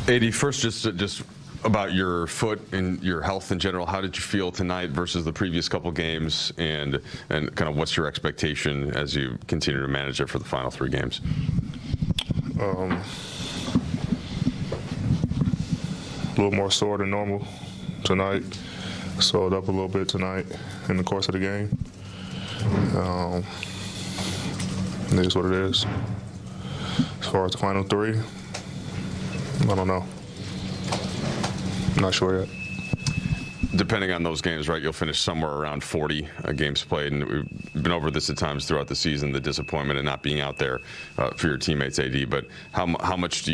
AD, first, just about your foot and your health in general. How did you feel tonight versus the previous couple games, and kind of what's your expectation as you continue to manage it for the final 3 games? A little more sore than normal tonight. Swelled up a little bit tonight in the course of the game. It is what it is. As far as the final 3, I don't know. Not sure yet. Depending on those games, right, you'll finish somewhere around 40 games played, and we've been over this at times throughout the season, the disappointment in not being out there for your teammates, AD. But how much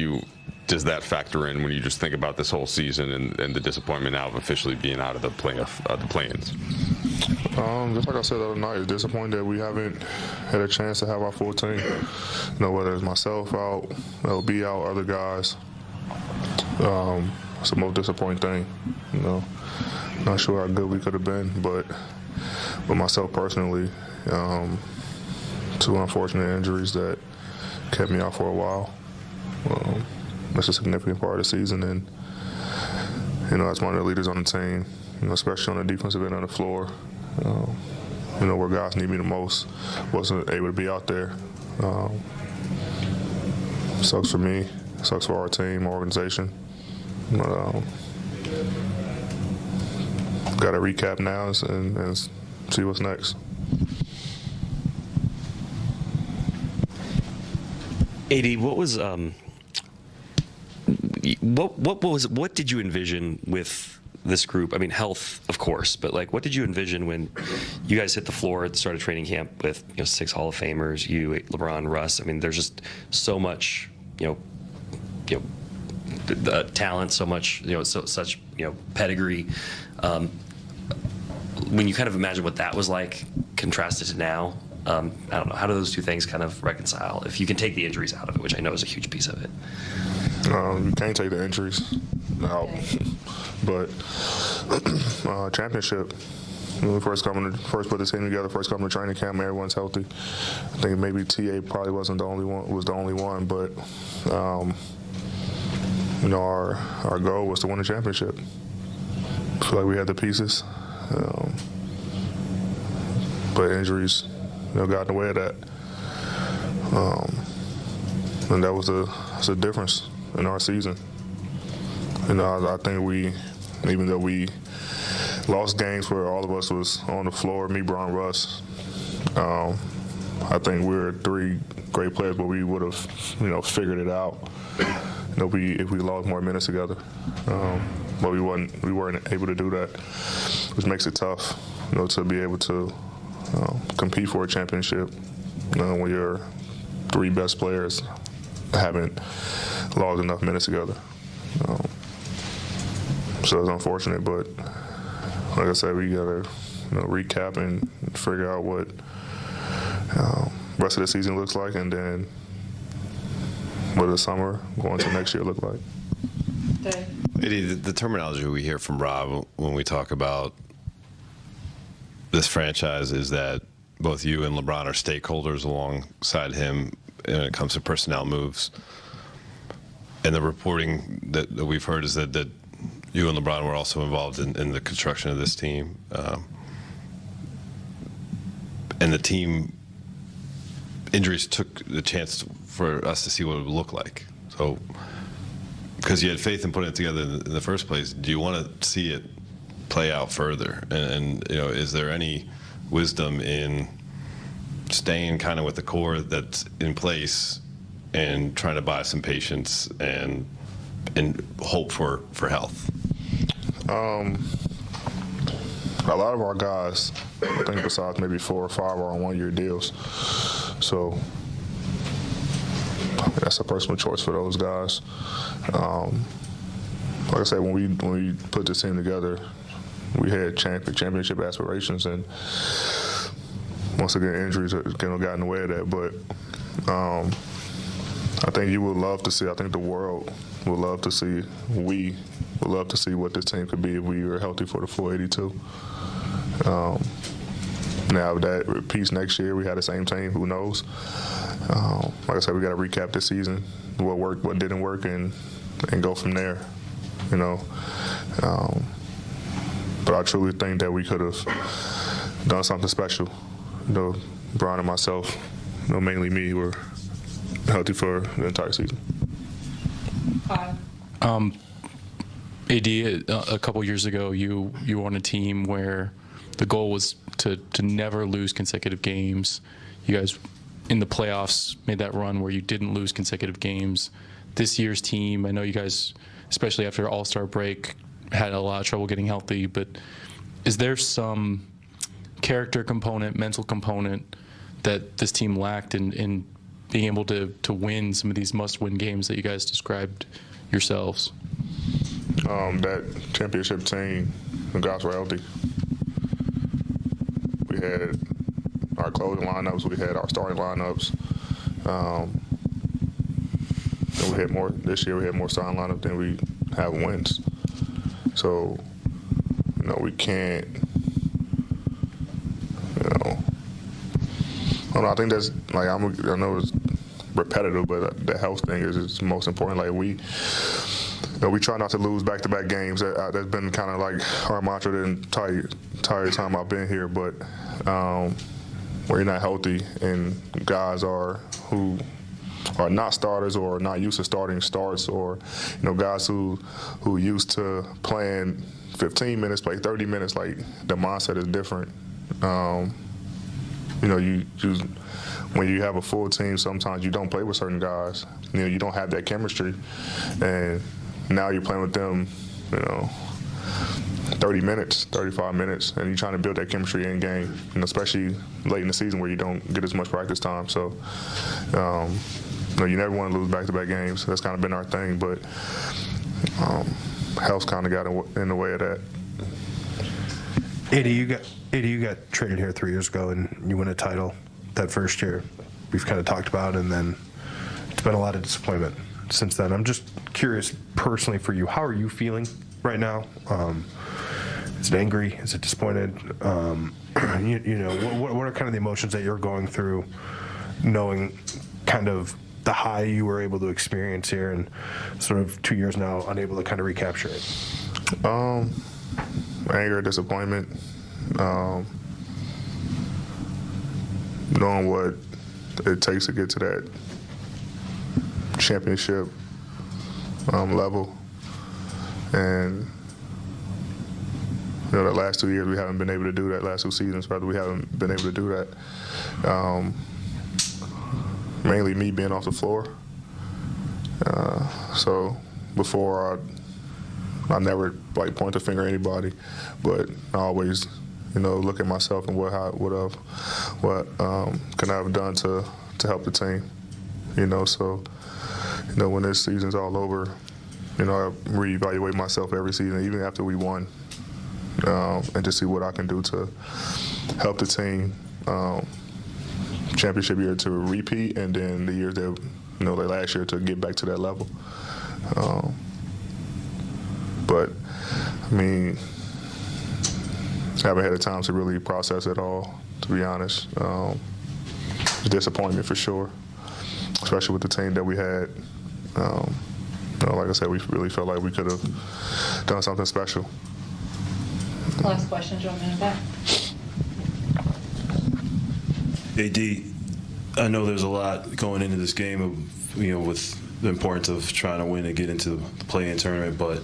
does that factor in when you just think about this whole season and the disappointment now of officially being out of the play-ins? Just like I said the other night, it's disappointing that we haven't had a chance to have our full team. Whether it's myself out, LB out, other guys. It's the most disappointing thing. Not sure how good we could have been, but myself personally, 2 unfortunate injuries that kept me out for a while. That's a significant part of the season, and as one of the leaders on the team, especially on the defensive end of the floor, where guys need me the most, wasn't able to be out there. Sucks for me, sucks for our team, our organization. Got to recap now and see what's next. AD, what did you envision with this group? I mean, health, of course, but what did you envision when you guys hit the floor at the start of training camp with 6 Hall of Famers, you, LeBron, Russ? I mean, there's just so much, the talent, so much, such pedigree. When you kind of imagine what that was like, contrasted to now, I don't know, how do those 2 things kind of reconcile? If you can take the injuries out of it, which I know is a huge piece of it. You can't take the injuries out, but championship. When we first put the team together, first coming to training camp, everyone's healthy. I think maybe TA probably wasn't the only one, but our goal was to win the championship. I feel like we had the pieces, but injuries, got in the way of that, and that was the difference in our season. I think even though we lost games where all of us was on the floor, me, Bron, Russ, I think we were 3 great players, but we would have, figured it out. If we lost more minutes together, but we weren't able to do that, which makes it tough, to be able to compete for a championship when your 3 best players haven't logged enough minutes together. So it's unfortunate, but like I said, we gotta recap and figure out what rest of the season looks like, and then what the summer going to next year look like. The terminology we hear from Rob when we talk about this franchise is that both you and LeBron are stakeholders alongside him when it comes to personnel moves. And the reporting that we've heard is that you and LeBron were also involved in the construction of this team. And the team injuries took the chance for us to see what it would look like. So, because you had faith in putting it together in the first place, do you want to see it play out further? And is there any wisdom in staying kind of with the core that's in place and trying to buy some patience and hope for health? A lot of our guys, I think besides maybe 4 or 5, are on 1-year deals. So that's a personal choice for those guys. Like I said, when we put this team together, we had championship aspirations, and once again, injuries got in the way of that. But I think you would love to see, I think the world would love to see, we would love to see what this team could be if we were healthy for the full 82. Now, if that repeats next year, we had the same team, who knows? Like I said, we got to recap this season, what worked, what didn't work, and and go from there. You know, but I truly think that we could have done something special. You know, Brian and myself, you know, mainly me, were healthy for the entire season. AD, a couple years ago, you were on a team where the goal was to never lose consecutive games. You guys, in the playoffs, made that run where you didn't lose consecutive games. This year's team, I know you guys, especially after All-Star break, had a lot of trouble getting healthy, but is there some character component, mental component that this team lacked in being able to win some of these must-win games that you guys described yourselves? That championship team, the guys were healthy. We had our closing lineups, we had our starting lineups. And we had more this year. We had more starting lineups than we have wins. So, you know, we can't. You know, I don't know. I think that's like I know it's repetitive, but the health thing is most important. Like we try not to lose back-to-back games. That's been kind of like our mantra the entire time I've been here. But when you're not healthy and guys who are not starters or not used to starting starts, or guys who used to playing 15 minutes play 30 minutes, like the mindset is different. When you have a full team, sometimes you don't play with certain guys. You don't have that chemistry, and now you're playing with them, 30 minutes, 35 minutes, and you're trying to build that chemistry in game, especially late in the season where you don't get as much practice time. So, you never want to lose back-to-back games. That's kind of been our thing, but health kind of got in the way of that. AD, you got traded here 3 years ago, and you won a title that first year. We've kind of talked about, and then it's been a lot of disappointment since then. I'm just curious, personally, for you, how are you feeling right now? Is it angry? Is it disappointed? What are kind of the emotions that you're going through, knowing kind of the high you were able to experience here, and sort of 2 years now unable to kind of recapture it? Anger, disappointment, knowing what it takes to get to that championship level, and the last 2 years we haven't been able to do that. Last 2 seasons, rather, we haven't been able to do that. Mainly me being off the floor. So before I never point the finger at anybody, but I always look at myself and what can I have done to help the team. So when this season's all over, I reevaluate myself every season, even after we won, and to see what I can do to help the team. Championship year to repeat, and then the years that like last year to get back to that level. But I mean, haven't had a time to really process it all, to be honest. Disappointment for sure, especially with the team that we had. Like I said, we really felt like we could have done something special. Last question, gentleman in back. AD, I know there's a lot going into this game of, with the importance of trying to win and get into the play-in tournament, but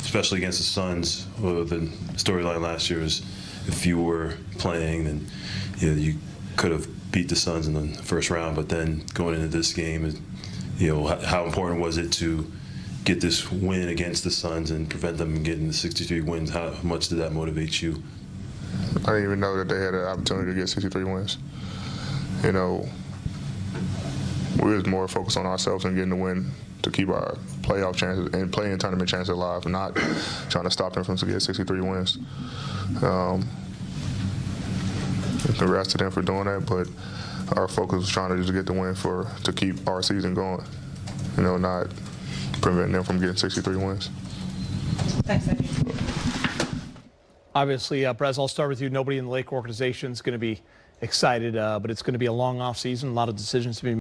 especially against the Suns, the storyline last year was if you were playing, then you could have beat the Suns in the first round, but then going into this game, how important was it to get this win against the Suns and prevent them from getting the 63 wins? How much did that motivate you? I didn't even know that they had an opportunity to get 63 wins. We was more focused on ourselves and getting the win to keep our playoff chances and play-in tournament chances alive, not trying to stop them from getting 63 wins. Congrats to them for doing that, but our focus was trying to just get the win to keep our season going, not preventing them from getting 63 wins. Thanks, Eddie. Obviously, Brez, I'll start with you. Nobody in the Lake organization is going to be excited, but it's going to be a long off season, a lot of decisions to be made.